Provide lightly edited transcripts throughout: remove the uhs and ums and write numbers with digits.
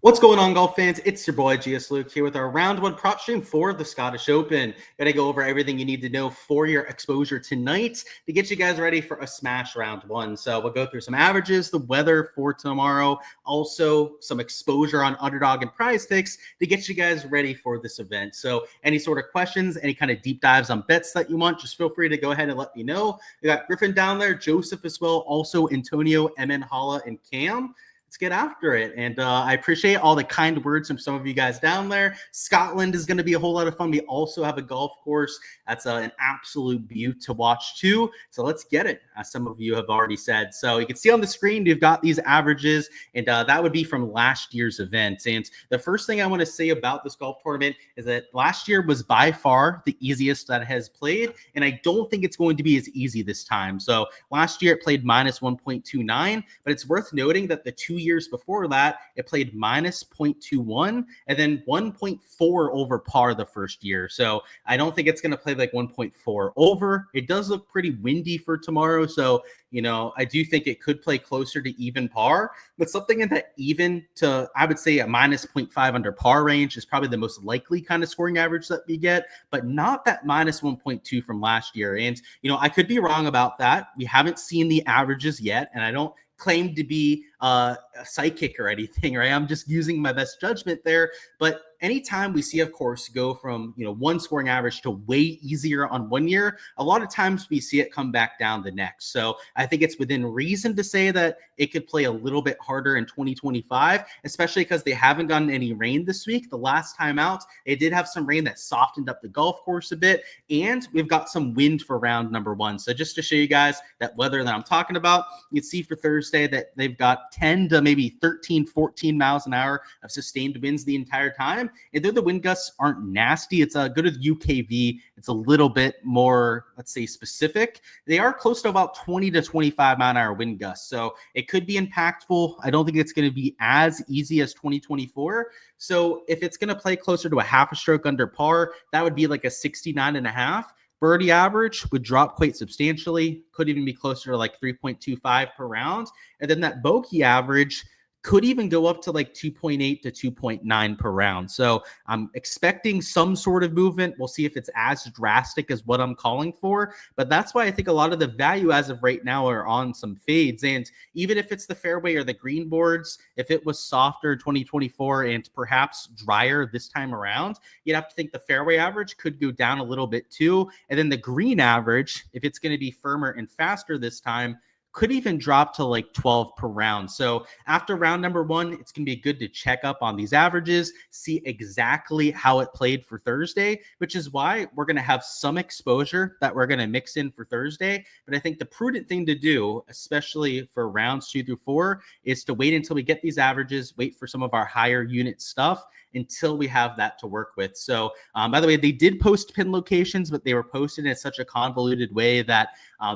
What's going on, golf fans? It's your boy Gsluke here with our round one prop stream for the Scottish Open. Gonna go over everything you need to know for your exposure tonight to get you guys ready for a smash round one. So we'll go through some averages, the weather for tomorrow, also some exposure on Underdog and Prize Picks to get you guys ready for this event. So any sort of questions, any kind of deep dives on bets that you want, just feel free to go ahead and let me know. We got Griffin down there, Joseph as well, also Antonio, MN, Hala, and Cam. Let's get after it. And I appreciate all the kind words from some of you guys down there. Scotland is going to be a whole lot of fun. We also have a golf course. That's an absolute beaut to watch too. So let's get it, as some of you have already said. So you can see on the screen, we've got these averages, and that would be from last year's event. And the first thing I want to say about this golf tournament is that last year was by far the easiest that has played, and I don't think it's going to be as easy this time. So last year it played minus 1.29, but it's worth noting that the 2 years before that, it played minus 0.21 and then 1.4 over par the first year. So I don't think it's going to play like 1.4 over. It does look pretty windy for tomorrow. So, you know, I do think it could play closer to even par, but something in that even to, I would say, a minus 0.5 under par range is probably the most likely kind of scoring average that we get, but not that minus 1.2 from last year. And, you know, I could be wrong about that. We haven't seen the averages yet, and I don't claim to be a psychic or anything, right? I'm just using my best judgment there. But anytime we see, of course, go from, you know, one scoring average to way easier on 1 year, a lot of times we see it come back down the next. So I think it's within reason to say that it could play a little bit harder in 2025, especially because they haven't gotten any rain this week. The last time out, they did have some rain that softened up the golf course a bit, and we've got some wind for round number one. So just to show you guys that weather that I'm talking about, you can see for Thursday that they've got 10 to maybe 13, 14 miles an hour of sustained winds the entire time. And though the wind gusts aren't nasty, it's good with UKV. It's a little bit more, let's say, specific. They are close to about 20 to 25 mile an hour wind gusts. So it could be impactful. I don't think it's going to be as easy as 2024. So if it's going to play closer to a half a stroke under par, that would be like a 69.5. Birdie average would drop quite substantially, could even be closer to like 3.25 per round. And then that bogey average could even go up to like 2.8 to 2.9 per round. So I'm expecting some sort of movement. We'll see if it's as drastic as what I'm calling for. But that's why I think a lot of the value as of right now are on some fades. And even if it's the fairway or the green boards, if it was softer 2024 and perhaps drier this time around, you'd have to think the fairway average could go down a little bit too. And then the green average, if it's going to be firmer and faster this time, could even drop to like 12 per round. So after round number one, it's going to be good to check up on these averages, see exactly how it played for Thursday, which is why we're going to have some exposure that we're going to mix in for Thursday. But I think the prudent thing to do, especially for rounds 2 through 4, is to wait until we get these averages, wait for some of our higher unit stuff until we have that to work with. So, by the way, they did post pin locations, but they were posted in such a convoluted way that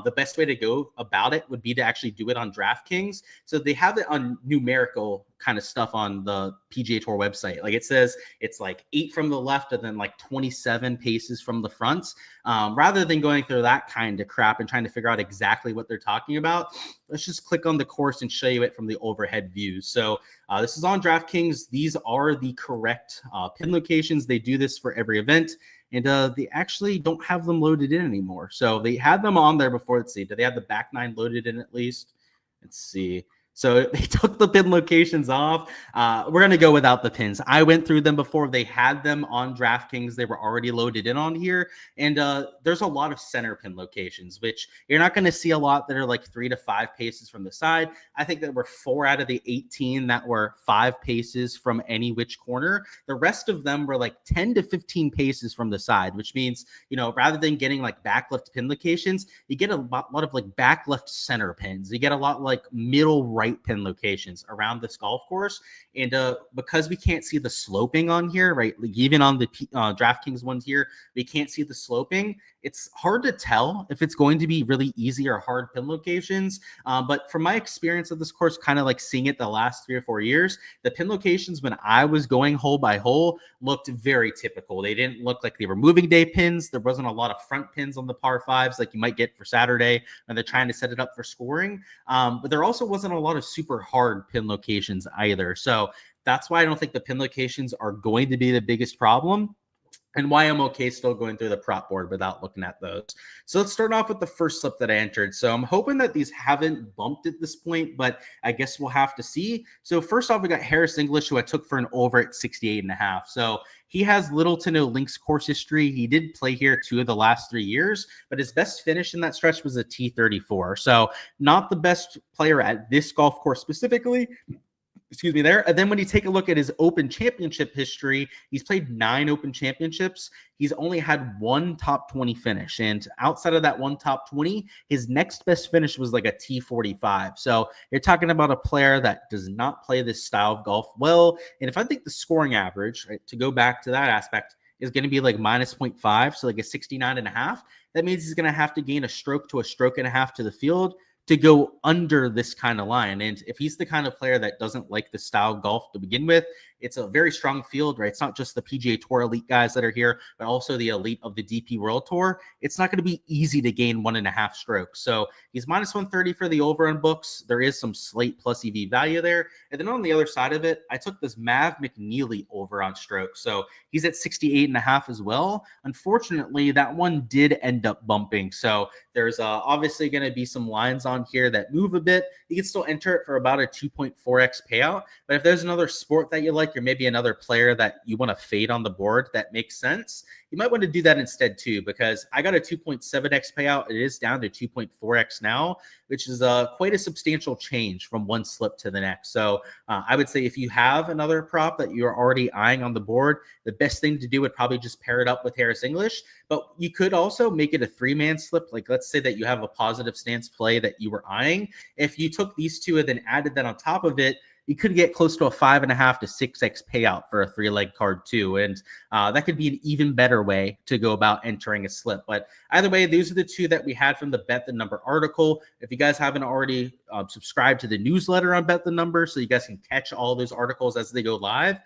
the best way to go about it would be to actually do it on Draftkings. So they have it on numerical kind of stuff on the PGA Tour website. Like it says it's like 8 from the left and then like 27 paces from the front. Rather than going through that kind of crap and trying to figure out exactly what they're talking about, let's just click on the course and show you it from the overhead views. So this is on DraftKings. These are the correct pin locations. They do this for every event. And they actually don't have them loaded in anymore. So they had them on there before. Let's see. Do they have the back nine loaded in at least? Let's see. So they took the pin locations off. We're going to go without the pins. I went through them before. They had them on DraftKings. They were already loaded in on here. And there's a lot of center pin locations, which you're not going to see a lot that are like 3 to 5 paces from the side. I think there were 4 out of the 18 that were 5 paces from any which corner. The rest of them were like 10 to 15 paces from the side, which means, you know, rather than getting like back left pin locations, you get a lot of like back left center pins. You get a lot like middle right pin locations around this golf course. And because we can't see the sloping on here, right? Like even on the DraftKings ones here, we can't see the sloping. It's hard to tell if it's going to be really easy or hard pin locations. But from my experience of this course, kind of like seeing it the last 3 or 4 years, the pin locations when I was going hole by hole looked very typical. They didn't look like they were moving day pins. There wasn't a lot of front pins on the par 5s like you might get for Saturday when they're trying to set it up for scoring. But there also wasn't a lot of super hard pin locations either. So That's why I don't think the pin locations are going to be the biggest problem, and why I'm okay still going through the prop board without looking at those. So let's start off with the first slip that I entered. So I'm hoping that these haven't bumped at this point, but I guess we'll have to see. So first off, we got Harris English, who I took for an over at 68.5. So he has little to no links course history. He did play here 2 of the last 3 years, but his best finish in that stretch was a T34. So not the best player at this golf course specifically. Excuse me there. And then when you take a look at his Open Championship history, he's played 9 Open Championships. He's only had 1 top 20 finish. And outside of that 1 top 20, his next best finish was like a T45. So you're talking about a player that does not play this style of golf well. And if I think the scoring average, right, to go back to that aspect, is going to be like minus 0.5, so like a 69.5, that means he's going to have to gain a stroke to a stroke and a half to the field to go under this kind of line. And if he's the kind of player that doesn't like the style of golf to begin with, it's a very strong field, right? It's not just the PGA Tour elite guys that are here, but also the elite of the DP World Tour. It's not going to be easy to gain 1.5 strokes. So he's minus 130 for the over on books. There is some slate plus EV value there. And then on the other side of it, I took this Mav McNeely over on strokes. So he's at 68.5 as well. Unfortunately, that one did end up bumping. So there's obviously going to be some lines on here that move a bit. You can still enter it for about a 2.4x payout. But if there's another sport that you like, or maybe another player that you want to fade on the board that makes sense, you might want to do that instead too, because I got a 2.7x payout. It is down to 2.4x now, which is quite a substantial change from one slip to the next. So I would say if you have another prop that you're already eyeing on the board, the best thing to do would probably just pair it up with Harris English. But you could also make it a 3-man slip. Like, let's say that you have a positive stance play that you were eyeing. If you took these two and then added that on top of it, you could get close to a 5.5 to 6x payout for a 3-leg card too. And that could be an even better way to go about entering a slip. But either way, these are the two that we had from the Bet the Number article. If you guys haven't already subscribed to the newsletter on Bet the Number, so you guys can catch all those articles as they go live,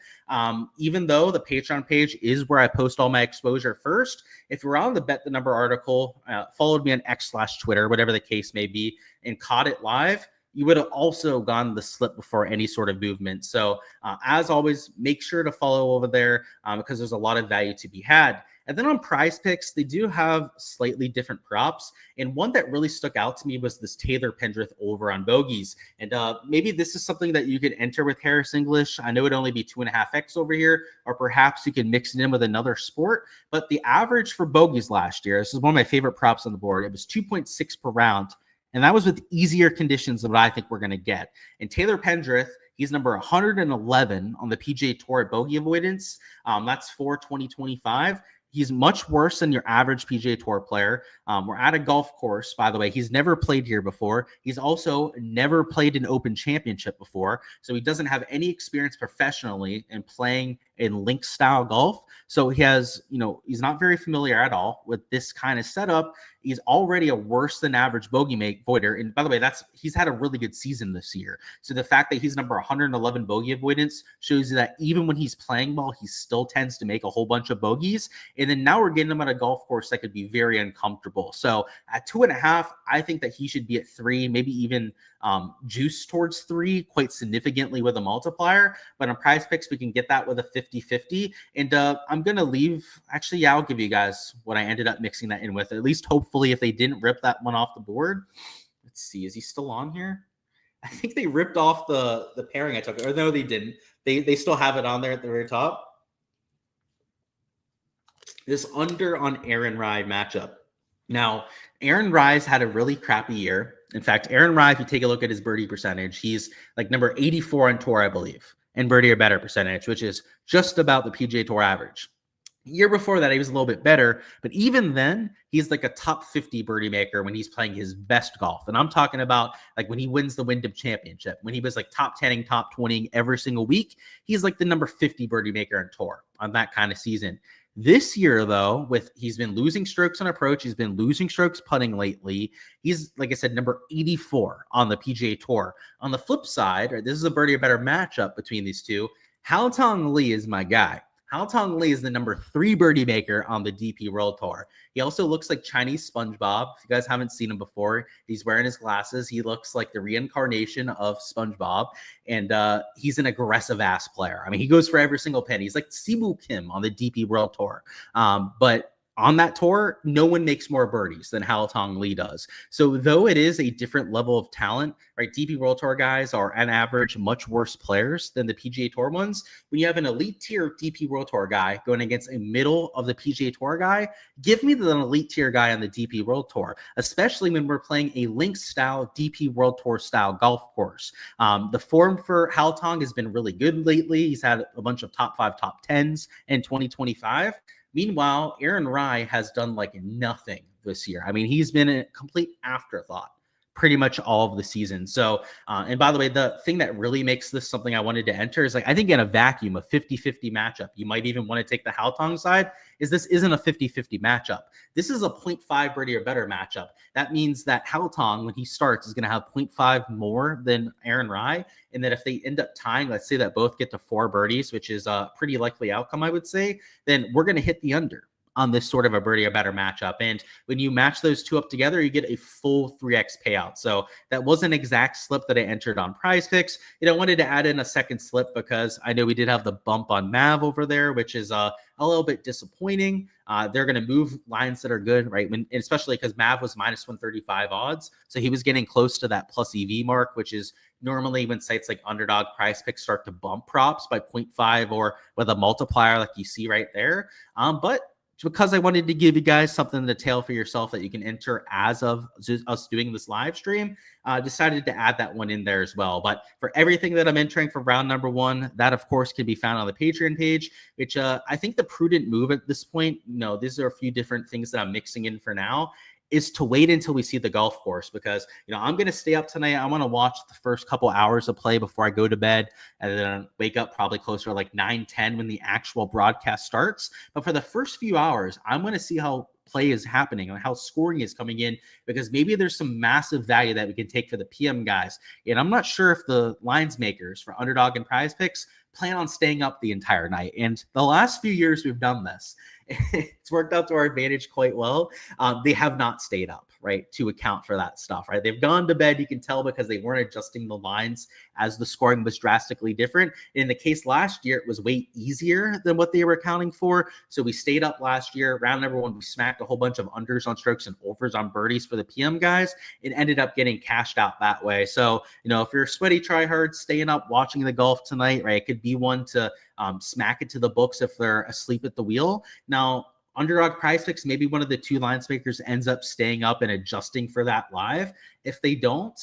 even though the Patreon page is where I post all my exposure first, if you're on the Bet the Number article, followed me on X/Twitter, whatever the case may be, and caught it live, you would have also gone the slip before any sort of movement. So as always, make sure to follow over there because there's a lot of value to be had. And then on Prize Picks, they do have slightly different props. And one that really stuck out to me was this Taylor Pendrith over on bogeys. And maybe this is something that you could enter with Harris English. I know it'd only be 2.5x over here, or perhaps you can mix it in with another sport. But the average for bogeys last year, this is one of my favorite props on the board, it was 2.6 per round. And that was with easier conditions than what I think we're going to get. And Taylor Pendrith, he's number 111 on the PGA Tour at bogey avoidance. That's for 2025. He's much worse than your average PGA Tour player. We're at a golf course, by the way. He's never played here before. He's also never played an Open Championship before. So he doesn't have any experience professionally in playing in link style golf. So he has, he's not very familiar at all with this kind of setup. He's already a worse than average bogey avoider. And by the way, he's had a really good season this year. So the fact that he's number 111 bogey avoidance shows you that even when he's playing well, he still tends to make a whole bunch of bogeys. And then now we're getting him at a golf course that could be very uncomfortable. So at 2.5, I think that he should be at 3, maybe even juice towards 3 quite significantly with a multiplier. But on Prize Picks, we can get that with a 50-50. And I'm going to leave, actually, yeah, I'll give you guys what I ended up mixing that in with, at least hopefully if they didn't rip that one off the board. Let's see, is he still on here? I think they ripped off the pairing I took, or no, they didn't. They still have it on there at the very top. This under on Aaron Rai matchup. Now, Aaron Rai's had a really crappy year. In fact, Aaron Rai, if you take a look at his birdie percentage, he's like number 84 on tour, I believe, and birdie or better percentage, which is just about the PGA Tour average. Year before that, he was a little bit better, but even then, he's like a top 50 birdie maker when he's playing his best golf. And I'm talking about like when he wins the Wyndham Championship, when he was like top 10ing, top 20ing every single week, he's like the number 50 birdie maker on tour on that kind of season. This year, though, he's been losing strokes on approach. He's been losing strokes putting lately. He's, like I said, number 84 on the PGA Tour. On the flip side, this is a birdie or better matchup between these two. Haotong Li is my guy. Haotong Li is the number 3 birdie maker on the DP World Tour. He also looks like Chinese SpongeBob. If you guys haven't seen him before, he's wearing his glasses. He looks like the reincarnation of SpongeBob, and he's an aggressive-ass player. I mean, he goes for every single pin. He's like Siwoo Kim on the DP World Tour. But on that tour, no one makes more birdies than Haotong Li does. So though it is a different level of talent, right? DP World Tour guys are on average much worse players than the PGA Tour ones. When you have an elite tier DP World Tour guy going against a middle of the PGA Tour guy, give me the elite tier guy on the DP World Tour, especially when we're playing a links style DP World Tour style golf course. The form for Haotong has been really good lately. He's had a bunch of top 5, top 10s in 2025. Meanwhile, Aaron Rai has done like nothing this year. I mean, he's been a complete afterthought pretty much all of the season. So, and by the way, the thing that really makes this something I wanted to enter is like, I think in a vacuum, a 50-50 matchup, you might even want to take the Haotong side, is this isn't a 50-50 matchup. This is a 0.5 birdie or better matchup. That means that Haotong, when he starts, is going to have 0.5 more than Aaron Rai. And that if they end up tying, let's say that both get to 4 birdies, which is a pretty likely outcome, I would say, then we're going to hit the under on this sort of a birdie or better matchup. And when you match those two up together, you get a full 3x payout. So that was an exact slip that I entered on Prize Picks. I wanted to add in a second slip because I know we did have the bump on Mav over there, which is a little bit disappointing. They're going to move lines that are good, right? Especially because Mav was minus 135 odds. So he was getting close to that plus EV mark, which is normally when sites like Underdog, Prize Picks start to bump props by 0.5 or with a multiplier like you see right there. But because I wanted to give you guys something to tail for yourself that you can enter as of us doing this live stream, decided to add that one in there as well. But for everything that I'm entering for round number 1, that of course can be found on the Patreon page, which I think the prudent move at this point, these are a few different things that I'm mixing in for now, is to wait until we see the golf course because, I'm going to stay up tonight. I want to watch the first couple hours of play before I go to bed and then wake up probably closer to like 9-10 when the actual broadcast starts. But for the first few hours, I'm going to see how play is happening and how scoring is coming in because maybe there's some massive value that we can take for the PM guys. And I'm not sure if the lines makers for Underdog and Prize Picks plan on staying up the entire night. And the last few years we've done this. It's worked out to our advantage quite well. They have not stayed up, right, to account for that stuff, right? They've gone to bed, you can tell, because they weren't adjusting the lines as the scoring was drastically different. In the case last year, it was way easier than what they were accounting for. So we stayed up last year. Round number 1, we smacked a whole bunch of unders on strokes and overs on birdies for the PM guys. It ended up getting cashed out that way. So, if you're a sweaty tryhard, staying up, watching the golf tonight, right, it could be one to smack it to the books if they're asleep at the wheel. Now, Underdog, Prize Picks, maybe one of the 2 line makers ends up staying up and adjusting for that live. If they don't,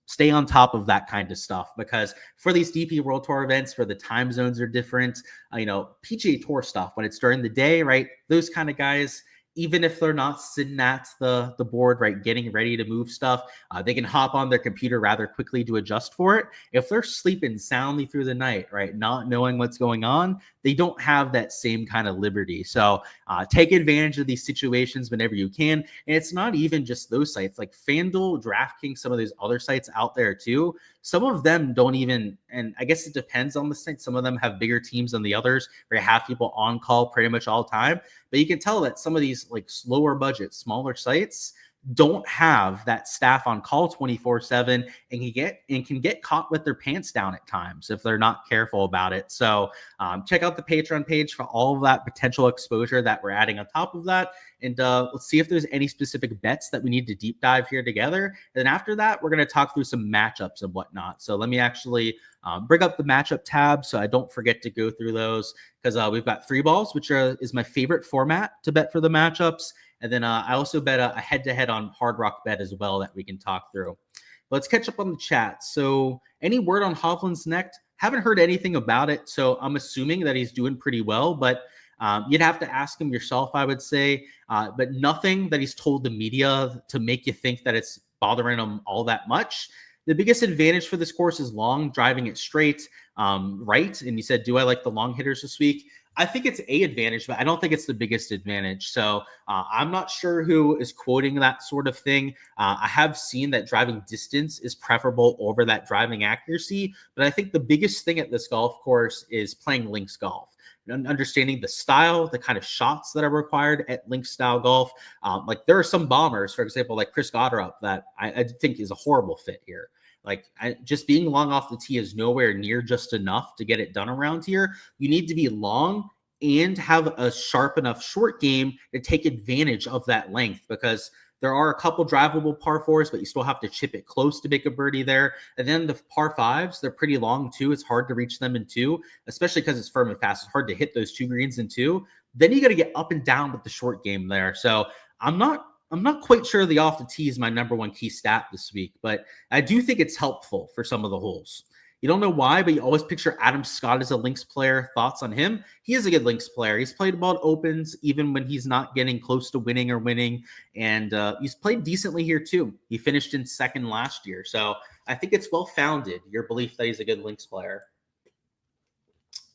stay on top of that kind of stuff because for these DP World Tour events where the time zones are different, PGA Tour stuff, when it's during the day, right, those kind of guys, even if they're not sitting at the board, right, getting ready to move stuff, they can hop on their computer rather quickly to adjust for it. If they're sleeping soundly through the night, right, not knowing what's going on, they don't have that same kind of liberty. So take advantage of these situations whenever you can. And it's not even just those sites like FanDuel, DraftKings, some of those other sites out there too. Some of them don't even, and I guess it depends on the site. Some of them have bigger teams than the others where you have people on call pretty much all the time. But you can tell that some of these like slower budget, smaller sites don't have that staff on call 24/7 and can get caught with their pants down at times if they're not careful about it. So check out the Patreon page for all of that potential exposure that we're adding on top of that. And let's see if there's any specific bets that we need to deep dive here together. And then after that, we're going to talk through some matchups and whatnot. So let me actually bring up the matchup tab so I don't forget to go through those because we've got 3 balls, which is my favorite format to bet for the matchups. And then I also bet a head-to-head on Hard Rock Bet as well that we can talk through. Let's catch up on the chat. So any word on Hovland's neck? Haven't heard anything about it, so I'm assuming that he's doing pretty well, but you'd have to ask him yourself, I would say. But nothing that he's told the media to make you think that it's bothering him all that much. The biggest advantage for this course is long, driving it straight, right. And you said, do I like the long hitters this week? I think it's a advantage, but I don't think it's the biggest advantage. So I'm not sure who is quoting that sort of thing. I have seen that driving distance is preferable over that driving accuracy, but I think the biggest thing at this golf course is playing links golf. Understanding the style, the kind of shots that are required at links style golf. Like there are some bombers, for example, like Chris Gotterup, that I think is a horrible fit here. Like just being long off the tee is nowhere near just enough to get it done around here. You need to be long and have a sharp enough short game to take advantage of that length, because there are a couple drivable par fours, but you still have to chip it close to make a birdie there. And then the par fives, they're pretty long too. It's hard to reach them in two, especially because it's firm and fast. It's hard to hit those two greens in two. Then you got to get up and down with the short game there. So I'm not quite sure the off the tee is my number one key stat this week, but I do think it's helpful for some of the holes. You don't know why, but you always picture Adam Scott as a links player. Thoughts on him? He is a good links player. He's played well at opens, even when he's not getting close to winning or winning. And he's played decently here too. He finished in second last year. So I think it's well-founded, your belief that he's a good links player.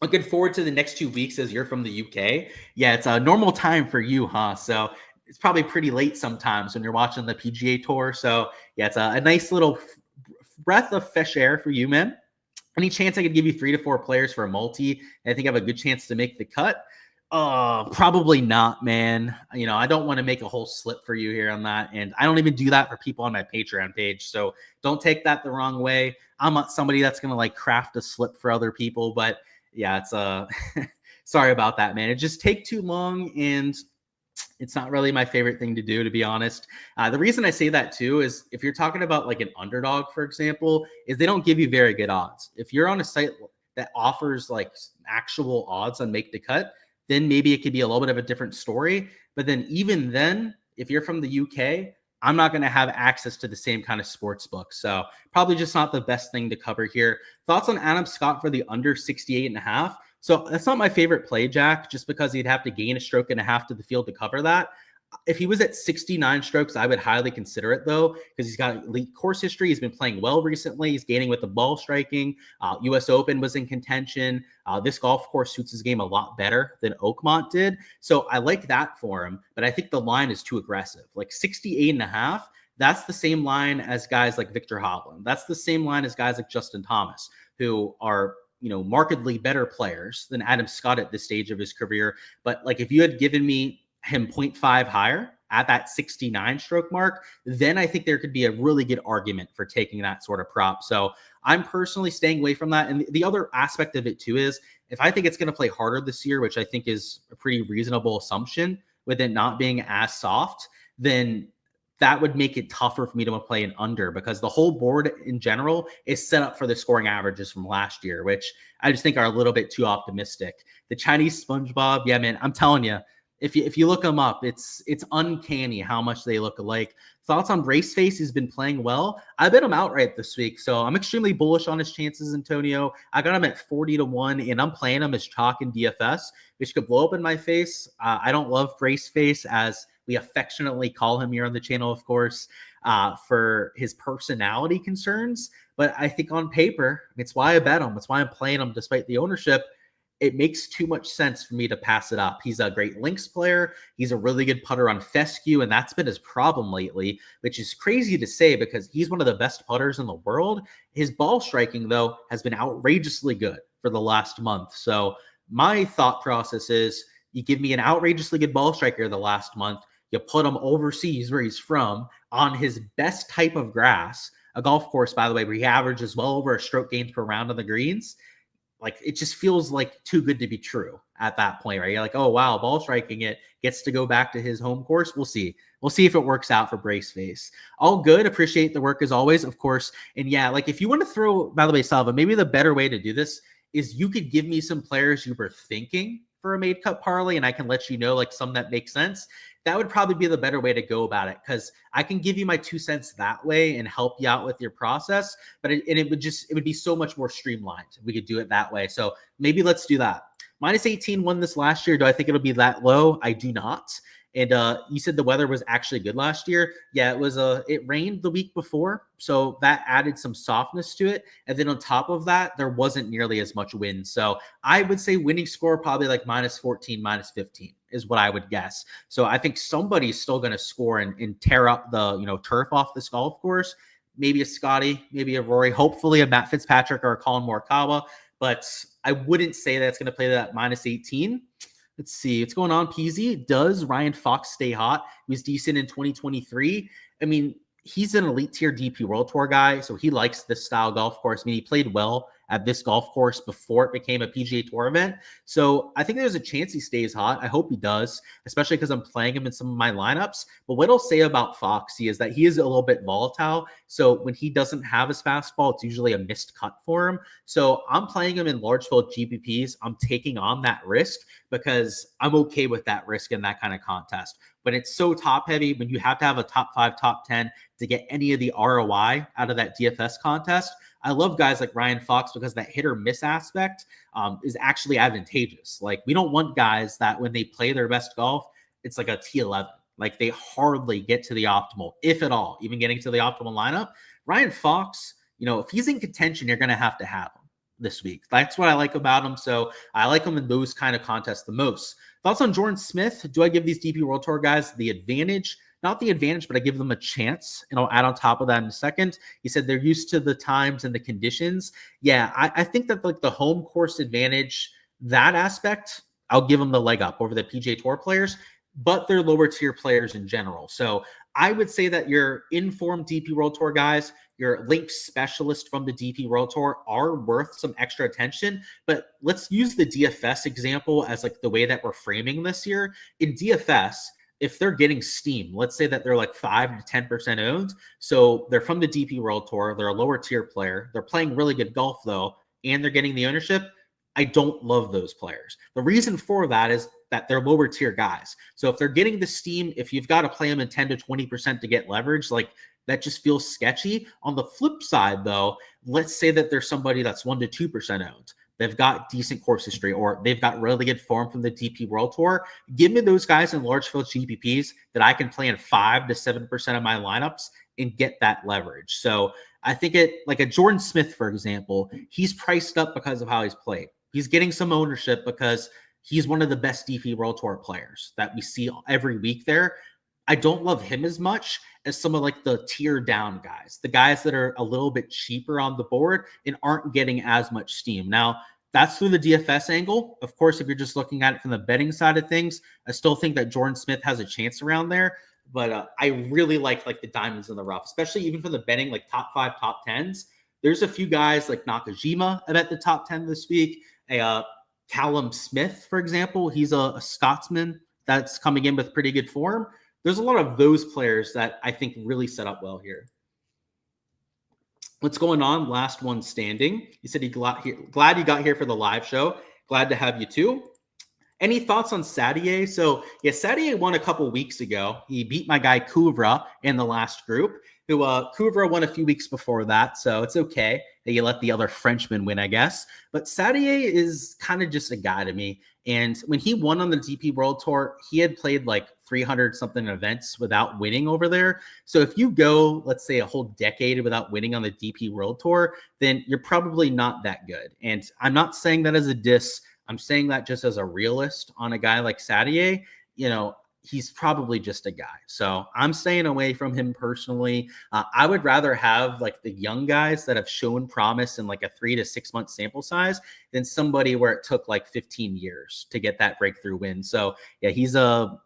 Looking forward to the next 2 weeks as you're from the UK. Yeah, it's a normal time for you, huh? So it's probably pretty late sometimes when you're watching the PGA Tour. So yeah, it's a nice little breath of fresh air for you, man. Any chance I could give you 3 to 4 players for a multi? I think I have a good chance to make the cut. Probably not, man. You know, I don't want to make a whole slip for you here on that. And I don't even do that for people on my Patreon page. So don't take that the wrong way. I'm not somebody that's going to like craft a slip for other people. But yeah, it's sorry about that, man. It just take too long, and it's not really my favorite thing to do, to be honest. The reason I say that too is if you're talking about like an Underdog, for example, is they don't give you very good odds. If you're on a site that offers like actual odds on make the cut, then maybe it could be a little bit of a different story. But then even then, if you're from the UK, I'm not going to have access to the same kind of sports book. So probably just not the best thing to cover here. Thoughts on Adam Scott for the under 68.5? So that's not my favorite play, Jack, just because he'd have to gain a stroke and a half to the field to cover that. If he was at 69 strokes, I would highly consider it, though, because he's got elite course history. He's been playing well recently. He's gaining with the ball striking. U.S. Open was in contention. This golf course suits his game a lot better than Oakmont did. So I like that for him, but I think the line is too aggressive. Like 68.5, that's the same line as guys like Victor Hovland. That's the same line as guys like Justin Thomas, who are, you know, markedly better players than Adam Scott at this stage of his career. But like if you had given me him 0.5 higher at that 69 stroke mark, then I think there could be a really good argument for taking that sort of prop. So I'm personally staying away from that. And the other aspect of it too is if I think it's going to play harder this year, which I think is a pretty reasonable assumption with it not being as soft, then that would make it tougher for me to play an under, because the whole board in general is set up for the scoring averages from last year, which I just think are a little bit too optimistic. The Chinese SpongeBob, yeah, man, I'm telling you, if you look them up, it's uncanny how much they look alike. Thoughts on Braceface? He's been playing well. I bet him outright this week, so I'm extremely bullish on his chances, Antonio. I got him at 40-1, and I'm playing him as chalk in DFS, which could blow up in my face. I don't love Braceface, as we affectionately call him here on the channel, of course, for his personality concerns. But I think on paper, it's why I bet him. It's why I'm playing him despite the ownership. It makes too much sense for me to pass it up. He's a great links player. He's a really good putter on fescue, and that's been his problem lately, which is crazy to say because he's one of the best putters in the world. His ball striking, though, has been outrageously good for the last month. So my thought process is you give me an outrageously good ball striker the last month, you put him overseas where he's from on his best type of grass, a golf course, by the way, where he averages well over a stroke gains per round on the greens. Like, it just feels like too good to be true at that point, right? You're like, oh, wow, ball striking it gets to go back to his home course. We'll see. We'll see if it works out for Braceface. All good. Appreciate the work as always, of course. And yeah, like if you want to throw, by the way, Salva, maybe the better way to do this is you could give me some players you were thinking for a made cut parlay, and I can let you know like some that make sense. That would probably be the better way to go about it, because I can give you my 2 cents that way and help you out with your process. But it would be so much more streamlined if we could do it that way. So maybe let's do that. -18 won this last year. Do I think it'll be that low? I do not. And you said the weather was actually good last year. Yeah, it was. It rained the week before, so that added some softness to it. And then on top of that, there wasn't nearly as much wind. So I would say winning score probably like -14, -15 is what I would guess. So I think somebody's still going to score and tear up the turf off this golf course. Maybe a Scotty, maybe a Rory, hopefully a Matt Fitzpatrick or a Colin Morikawa. But I wouldn't say that it's going to play that -18. Let's see what's going on. PZ, does Ryan Fox stay hot? He was decent in 2023. I mean, he's an elite tier DP World Tour guy, so he likes this style golf course. I mean, he played well at this golf course before it became a PGA Tour event. So I think there's a chance he stays hot. I hope he does, especially because I'm playing him in some of my lineups. But what I'll say about Foxy is that he is a little bit volatile. So when he doesn't have his fastball, it's usually a missed cut for him. So I'm playing him in large field GPPs. I'm taking on that risk because I'm okay with that risk in that kind of contest. But it's so top heavy when you have to have a top 5, top 10 to get any of the ROI out of that DFS contest. I love guys like Ryan Fox because that hit or miss aspect is actually advantageous. Like, we don't want guys that when they play their best golf, it's like a T11. Like, they hardly get to the optimal, if at all, even getting to the optimal lineup. Ryan Fox, if he's in contention, you're going to have him this week. That's what I like about him. So I like him in those kind of contests the most. Thoughts on Jordan Smith? Do I give these DP World Tour guys the advantage? Not the advantage, but I give them a chance. And I'll add on top of that in a second. He said they're used to the times and the conditions. Yeah, I think that like the home course advantage, that aspect, I'll give them the leg up over the PGA Tour players, but they're lower tier players in general. So I would say that your informed DP World Tour guys, your link specialist from the DP World Tour are worth some extra attention. But let's use the DFS example as like the way that we're framing this here. In DFS, if they're getting steam, let's say that they're like 5 to 10% owned. So they're from the DP World Tour. They're a lower tier player. They're playing really good golf though, and they're getting the ownership. I don't love those players. The reason for that is that they're lower tier guys. So if they're getting the steam, if you've got to play them in 10 to 20% to get leverage, like that just feels sketchy. On the flip side though, let's say that there's somebody that's 1 to 2% owned. They've got decent course history, or they've got really good form from the DP World Tour. Give me those guys in large field GPPs that I can play in 5 to 7% of my lineups and get that leverage. So I think it, like a Jordan Smith, for example, he's priced up because of how he's played. He's getting some ownership because he's one of the best DP World Tour players that we see every week there. I don't love him as much as some of like the tier down guys, the guys that are a little bit cheaper on the board and aren't getting as much steam. Now, that's through the DFS angle. Of course, if you're just looking at it from the betting side of things, I still think that Jordan Smith has a chance around there. But I really like the diamonds in the rough, especially even for the betting, like top 5, top 10s. There's a few guys like Nakajima at the top 10 this week. Callum Smith, for example, he's a Scotsman that's coming in with pretty good form. There's a lot of those players that I think really set up well here. What's going on? Last one standing. He said glad you got here for the live show. Glad to have you too. Any thoughts on Sadier? So yeah, Sadier won a couple weeks ago. He beat my guy Kuvra in the last group, who Kuvra won a few weeks before that. So it's okay that you let the other Frenchman win, I guess. But Sadier is kind of just a guy to me. And when he won on the DP World Tour, he had played like 300 something events without winning over there. So if you go, let's say, a whole decade without winning on the DP World Tour, then you're probably not that good. And I'm not saying that as a diss. I'm saying that just as a realist on a guy like Sadier. He's probably just a guy. So I'm staying away from him personally. I would rather have like the young guys that have shown promise in like a 3 to 6 month sample size than somebody where it took like 15 years to get that breakthrough win. So yeah, he's a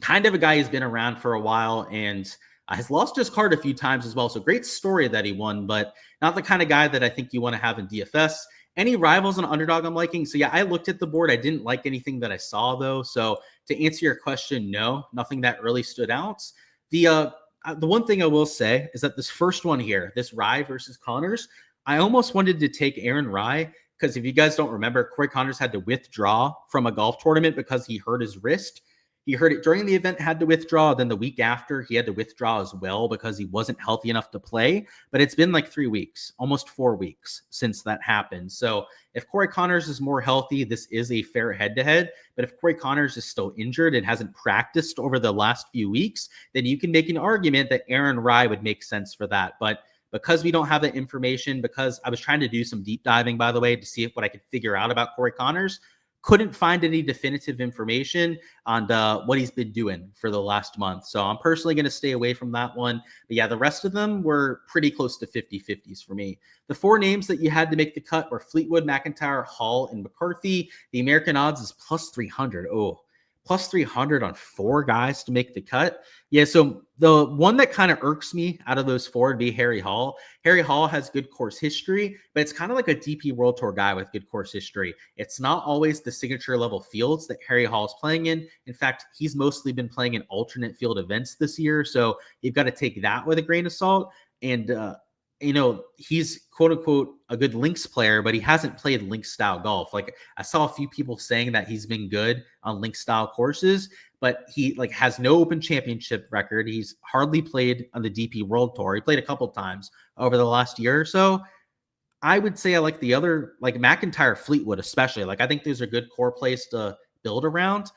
kind of a guy who's been around for a while and has lost his card a few times as well. So great story that he won, but not the kind of guy that I think you want to have in DFS. Any rivals on Underdog I'm liking? So yeah, I looked at the board. I didn't like anything that I saw though. So to answer your question, no, nothing that really stood out. The one thing I will say is that this first one here, this Rye versus Connors, I almost wanted to take Aaron Rye because if you guys don't remember, Corey Connors had to withdraw from a golf tournament because he hurt his wrist. He hurt it during the event, had to withdraw. Then the week after, he had to withdraw as well because he wasn't healthy enough to play. But it's been like 3 weeks, almost 4 weeks since that happened. So if Corey Connors is more healthy, this is a fair head-to-head. But if Corey Connors is still injured and hasn't practiced over the last few weeks, then you can make an argument that Aaron Rai would make sense for that. But because we don't have that information, because I was trying to do some deep diving, by the way, to see what I could figure out about Corey Connors, couldn't find any definitive information on what he's been doing for the last month. So I'm personally going to stay away from that one. But yeah, the rest of them were pretty close to 50-50s for me. The 4 names that you had to make the cut were Fleetwood, McIntyre, Hall, and McCarthy. The American odds is plus 300. Oh, plus 300 on 4 guys to make the cut. Yeah, so the one that kind of irks me out of those 4 would be Harry Hall. Harry Hall has good course history, but it's kind of like a DP World Tour guy with good course history. It's not always the signature level fields that Harry Hall is playing in. In fact, he's mostly been playing in alternate field events this year, so you've got to take that with a grain of salt. And he's quote unquote a good links player, but he hasn't played links style golf. Like I saw a few people saying that he's been good on links style courses, but he has no Open Championship record. He's hardly played on the DP World Tour. He played a couple times over the last year or so. I would say I like the other, like McIntyre, Fleetwood, especially. Like I think those are good core plays to build around.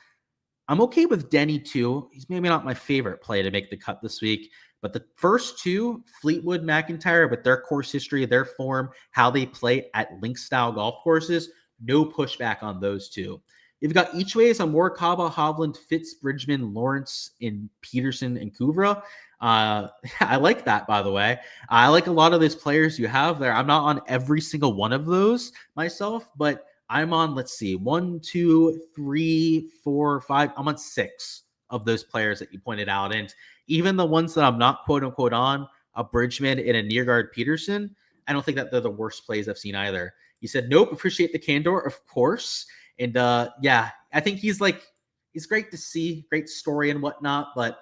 I'm okay with Denny too. He's maybe not my favorite play to make the cut this week. But the first 2, Fleetwood, McIntyre, with their course history, their form, how they play at link-style golf courses, no pushback on those 2. You've got each ways on Morikawa, Hovland, Fitz, Bridgman, Lawrence, and Peterson, and Kuvra. I like that, by the way. I like a lot of those players you have there. I'm not on every single one of those myself, but I'm on, let's see, 1, 2, 3, 4, 5. I'm on 6 of those players that you pointed out. And even the ones that I'm not quote unquote on, a Bridgman and a Nearguard Peterson, I don't think that they're the worst plays I've seen either. You said, nope, appreciate the candor, of course. And yeah, I think he's great to see, great story and whatnot, but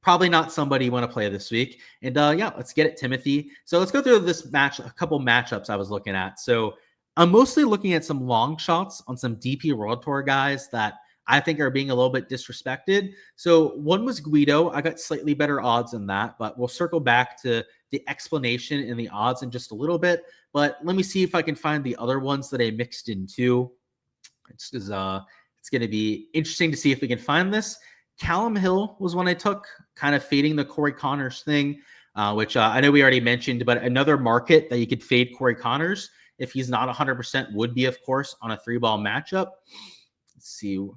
probably not somebody you want to play this week. And yeah, let's get it, Timothy. So let's go through this match, a couple matchups I was looking at. So I'm mostly looking at some long shots on some DP World Tour guys that I think are being a little bit disrespected. So one was Guido. I got slightly better odds than that, but we'll circle back to the explanation and the odds in just a little bit. But let me see if I can find the other ones that I mixed in too. It's going to be interesting to see if we can find this. Callum Hill was one I took, kind of fading the Corey Connors thing, which I know we already mentioned, but another market that you could fade Corey Connors if he's not 100% would be, of course, on a 3-ball matchup. Let's see.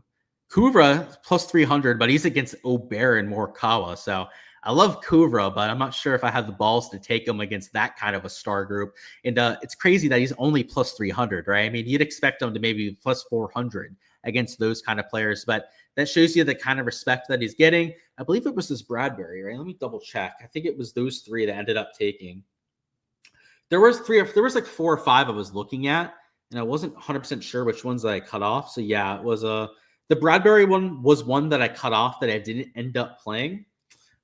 Kuvra plus 300, but he's against O'Bear and Morikawa. So I love Kuvra, but I'm not sure if I have the balls to take him against that kind of a star group. And it's crazy that he's only plus 300, right? I mean, you'd expect him to maybe plus 400 against those kind of players, but that shows you the kind of respect that he's getting. I believe it was this Bradbury, right? Let me double check. I think it was those 3 that ended up taking. There was 4 or 5 I was looking at, and I wasn't 100% sure which ones that I cut off. So yeah, it was the Bradbury one was one that I cut off that I didn't end up playing.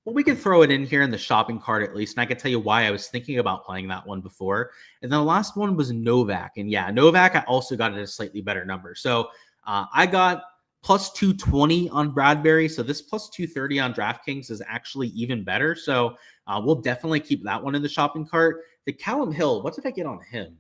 Well, we can throw it in here in the shopping cart at least, and I can tell you why I was thinking about playing that one before. And then the last one was Novak. And yeah, Novak, I also got it at a slightly better number. So I got plus 220 on Bradbury. So this plus 230 on DraftKings is actually even better. So we'll definitely keep that one in the shopping cart. The Callum Hill, what did I get on him?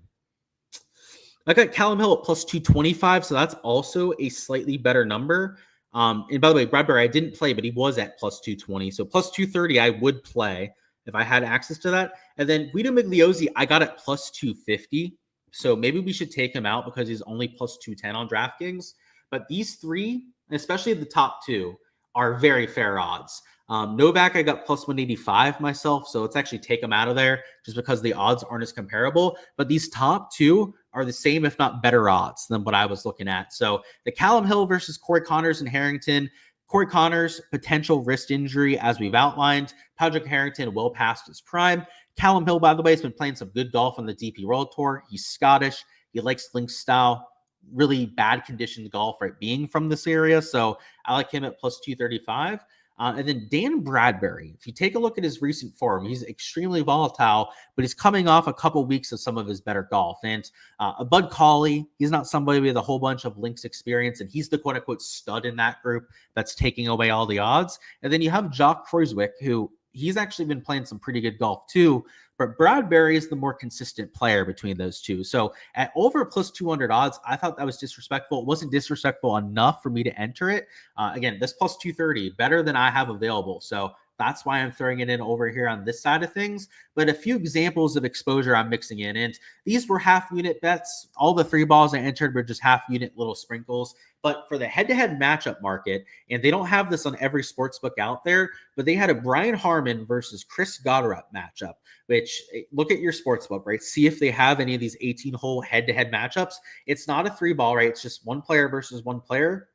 I got Callum Hill at plus 225, so that's also a slightly better number. And by the way, Bradbury, I didn't play, but he was at plus 220. So plus 230, I would play if I had access to that. And then Guido Migliozzi, I got at plus 250. So maybe we should take him out because he's only plus 210 on DraftKings. But these 3, especially the top 2, are very fair odds. Novak, I got plus 185 myself, so let's actually take him out of there just because the odds aren't as comparable. But these top 2 are the same, if not better odds than what I was looking at. So the Callum Hill versus Corey Connors and Harrington. Corey Connors, potential wrist injury, as we've outlined. Patrick Harrington well past his prime. Callum Hill, by the way, has been playing some good golf on the DP World Tour. He's Scottish. He likes links style, really bad conditioned golf, right, being from this area. So I like him at plus 235. And then Dan Bradbury, if you take a look at his recent form, he's extremely volatile, but he's coming off a couple weeks of some of his better golf. And Bud Cauley, he's not somebody with a whole bunch of links experience, and he's the quote-unquote stud in that group that's taking away all the odds. And then you have Jock Kreuzwick, who he's actually been playing some pretty good golf too, but Bradbury is the more consistent player between those two. So at over plus 200 odds, I thought that was disrespectful. It wasn't disrespectful enough for me to enter it. Again, this plus 230, better than I have available. So that's why I'm throwing it in over here on this side of things. But a few examples of exposure I'm mixing in. And these were half unit bets. All the 3 balls I entered were just half unit little sprinkles. But for the head-to-head matchup market, and they don't have this on every sports book out there, but they had a Brian Harman versus Chris Gotterup matchup, which look at your sports book, right? See if they have any of these 18-hole head-to-head matchups. It's not a 3-ball, right? It's just one player versus one player.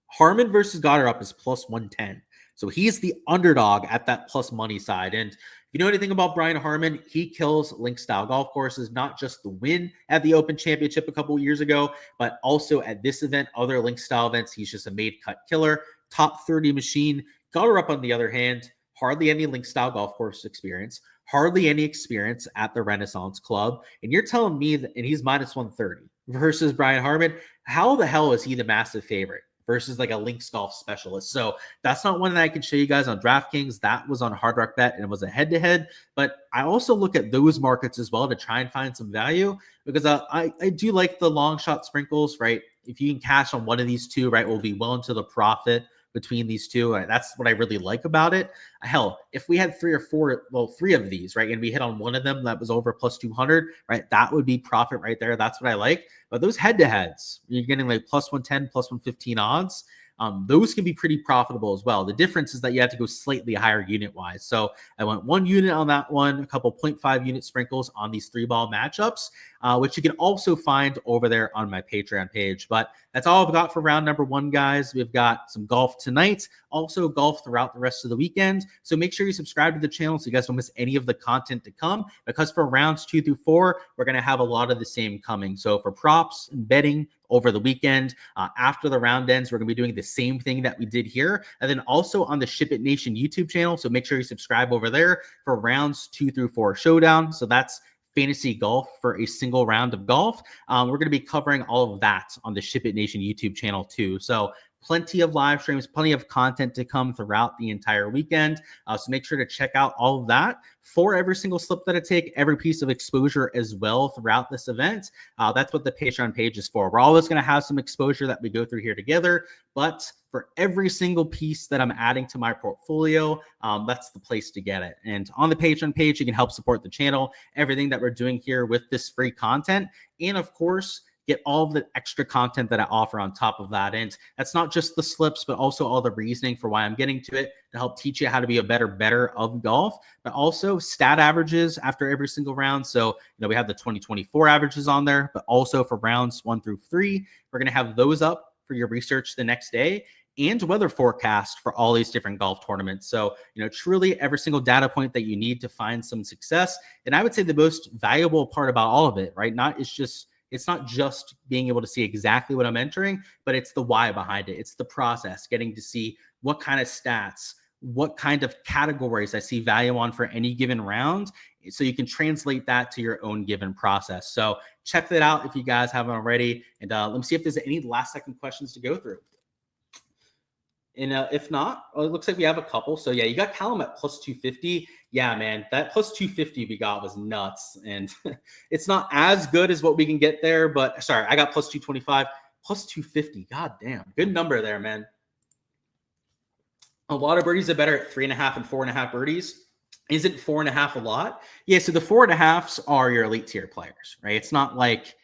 Harman versus Gotterup is plus 110. So he's the underdog at that plus money side. And if you know anything about Brian Harman, he kills link style golf courses, not just the win at the Open Championship a couple of years ago, but also at this event, other link style events. He's just a made cut killer, top 30 machine. Gotterup, on the other hand, hardly any link style golf course experience, hardly any experience at the Renaissance Club. And you're telling me that, and he's minus 130 versus Brian Harman. How the hell is he the massive favorite versus like a links golf specialist? So that's not one that I can show you guys on DraftKings. That was on Hard Rock Bet and it was a head-to-head. But I also look at those markets as well to try and find some value because I do like the long shot sprinkles, right? If you can cash on one of these two, right, we'll be well into the profit between these two. That's what I really like about it. Hell, if we had 3 of these, right, and we hit on one of them that was over plus 200, right, that would be profit right there. That's what I like. But those head-to-heads, you're getting like plus 110, plus 115 odds. Those can be pretty profitable as well. The difference is that you have to go slightly higher unit-wise. So I went 1 unit on that one, a couple 0.5 unit sprinkles on these 3-ball matchups, which you can also find over there on my Patreon page. But that's all I've got for round number 1, guys. We've got some golf tonight, also golf throughout the rest of the weekend. So make sure you subscribe to the channel so you guys don't miss any of the content to come, because for rounds 2 through 4, we're going to have a lot of the same coming. So for props and betting over the weekend, after the round ends, we're going to be doing the same thing that we did here. And then also on the Ship It Nation YouTube channel. So make sure you subscribe over there for rounds 2 through 4 showdown. So that's fantasy golf for a single round of golf. We're going to be covering all of that on the Ship It Nation YouTube channel too. So plenty of live streams, plenty of content to come throughout the entire weekend. So make sure to check out all of that for every single slip that I take, every piece of exposure as well throughout this event. That's what the Patreon page is for. We're always going to have some exposure that we go through here together, but for every single piece that I'm adding to my portfolio, that's the place to get it. And on the Patreon page, you can help support the channel, everything that we're doing here with this free content. And of course, get all of the extra content that I offer on top of that. And that's not just the slips, but also all the reasoning for why I'm getting to it to help teach you how to be a better bettor of golf, but also stat averages after every single round. So, we have the 2024 averages on there, but also for rounds 1 through 3, we're going to have those up for your research the next day, and weather forecast for all these different golf tournaments. So, truly every single data point that you need to find some success. And I would say the most valuable part about all of it, right? It's not just being able to see exactly what I'm entering, but it's the why behind it. It's the process, getting to see what kind of stats, what kind of categories I see value on for any given round, so you can translate that to your own given process. So check that out if you guys haven't already. And let me see if there's any last second questions to go through. And if not, well, it looks like we have a couple. So yeah, you got Callum at plus 250. Yeah, man, that plus 250 we got was nuts. And it's not as good as what we can get there, but sorry, I got plus 225, plus 250. God damn, good number there, man. A lot of birdies are better at 3.5 and 4.5 birdies. Isn't 4.5 a lot? Yeah, so the 4.5s are your elite tier players, right? It's not like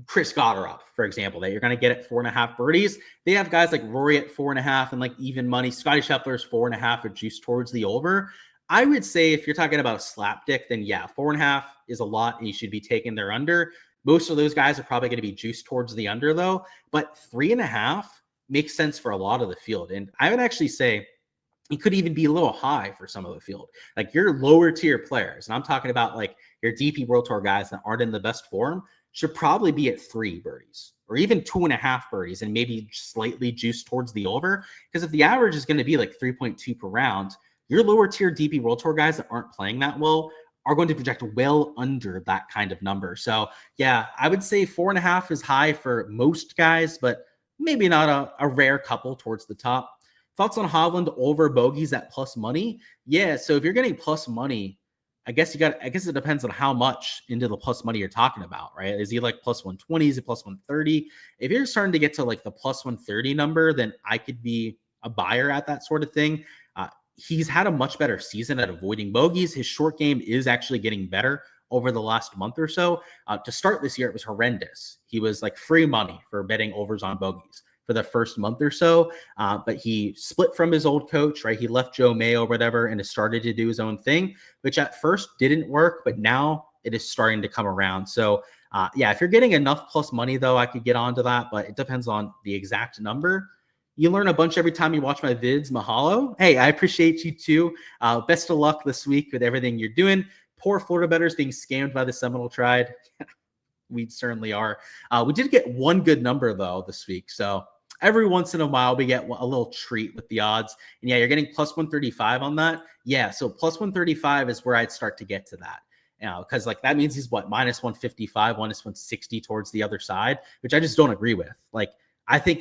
Chris Gotterup, for example, that you're going to get at 4.5 birdies. They have guys like Rory at 4.5 and like even money. Scotty Scheffler's 4.5 are juiced towards the over. I would say if you're talking about a slapdick, then yeah, 4.5 is a lot and you should be taking their under. Most of those guys are probably going to be juiced towards the under though, but 3.5 makes sense for a lot of the field. And I would actually say it could even be a little high for some of the field. Like your lower tier players, and I'm talking about like your DP World Tour guys that aren't in the best form, should probably be at 3 birdies or even 2.5 birdies and maybe slightly juiced towards the over. Because if the average is going to be like 3.2 per round, your lower tier DP World Tour guys that aren't playing that well are going to project well under that kind of number. So yeah, I would say 4.5 is high for most guys, but maybe not a rare couple towards the top. Thoughts on Hovland over bogeys at plus money? Yeah, so if you're getting plus money, I guess it depends on how much into the plus money you're talking about, right? Is he like plus 120? Is he plus 130? If you're starting to get to like the plus 130 number, then I could be a buyer at that sort of thing. He's had a much better season at avoiding bogeys. His short game is actually getting better over the last month or so. To start this year, it was horrendous. He was like free money for betting overs on bogeys for the first month or so. But he split from his old coach, right? He left Joe Mayo or whatever and has started to do his own thing, which at first didn't work, but now it is starting to come around. So yeah, if you're getting enough plus money though, I could get onto that, but it depends on the exact number. You learn a bunch every time you watch my vids. Mahalo. Hey, I appreciate you too. Best of luck this week with everything you're doing. Poor Florida bettors being scammed by the Seminole Tribe. We certainly are. We did get one good number though this week. So every once in a while we get a little treat with the odds. And yeah, you're getting plus 135 on that. Yeah, so plus 135 is where I'd start to get to that. Because like that means he's what, minus 155, minus 160 towards the other side, which I just don't agree with. Like I think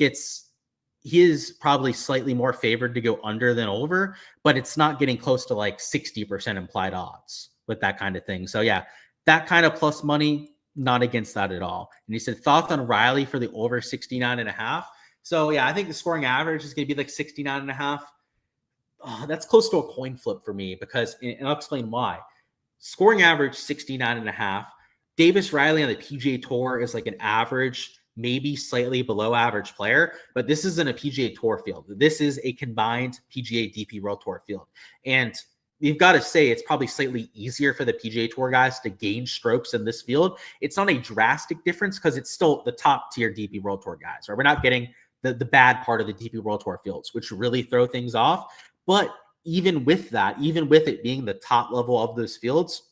he is probably slightly more favored to go under than over, but it's not getting close to like 60% implied odds with that kind of thing. So yeah, that kind of plus money, not against that at all. And he said thoughts on Riley for the over 69.5. So yeah, I think the scoring average is going to be like 69.5. That's close to a coin flip for me because, and I'll explain why. Scoring average 69.5. Davis Riley on the PGA Tour is like an average, maybe slightly below average player, but this isn't a PGA Tour field. This is a combined PGA DP World Tour field. And you've got to say it's probably slightly easier for the PGA Tour guys to gain strokes in this field. It's not a drastic difference because it's still the top tier DP World Tour guys, right? We're not getting the bad part of the DP World Tour fields, which really throw things off. But even with that, even with it being the top level of those fields,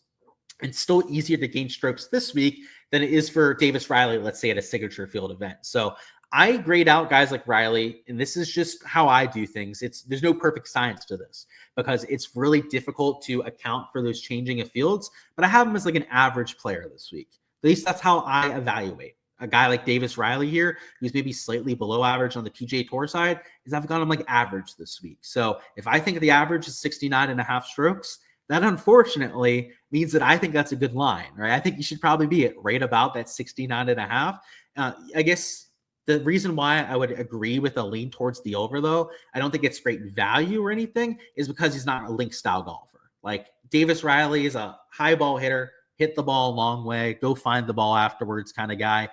it's still easier to gain strokes this week than it is for Davis Riley, let's say at a signature field event. So I grade out guys like Riley, and this is just how I do things. There's no perfect science to this because it's really difficult to account for those changing of fields, but I have him as like an average player this week. At least that's how I evaluate a guy like Davis Riley here, who's maybe slightly below average on the PGA Tour side, is I've got him like average this week. So if I think the average is 69.5 strokes, that unfortunately means that I think that's a good line, right? I think you should probably be at right about that 69.5. I guess the reason why I would agree with a lean towards the over, though, I don't think it's great value or anything, is because he's not a link style golfer. Like Davis Riley is a high ball hitter, hit the ball a long way, go find the ball afterwards kind of guy.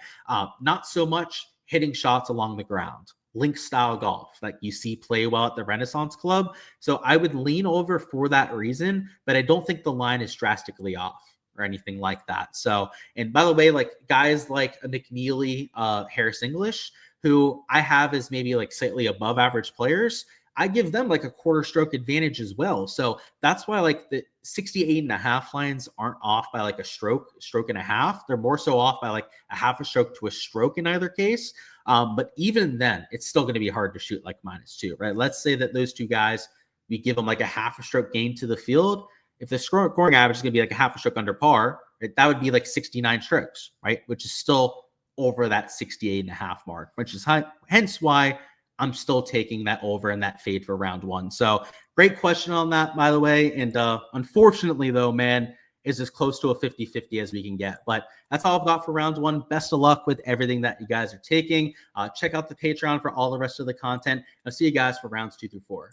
Not so much hitting shots along the ground. Link style golf like you see play well at the Renaissance Club. So I would lean over for that reason, but I don't think the line is drastically off or anything like that. So, and by the way, like guys like a McNeely, Harris English, who I have as maybe like slightly above average players, I give them like a quarter stroke advantage as well. So that's why like the 68.5 lines aren't off by like a stroke and a half. They're more so off by like a half a stroke to a stroke in either case. But even then, it's still going to be hard to shoot like -2, right? Let's say that those two guys, we give them like a half a stroke gain to the field. If the scoring average is going to be like a half a stroke under par, right, that would be like 69 strokes, right? Which is still over that 68.5 mark, which is hence why I'm still taking that over and that fade for round one. So great question on that, by the way. And unfortunately, though, man, is as close to a 50-50 as we can get. But that's all I've got for round one. Best of luck with everything that you guys are taking. Check out the Patreon for all the rest of the content. I'll see you guys for rounds 2 through 4.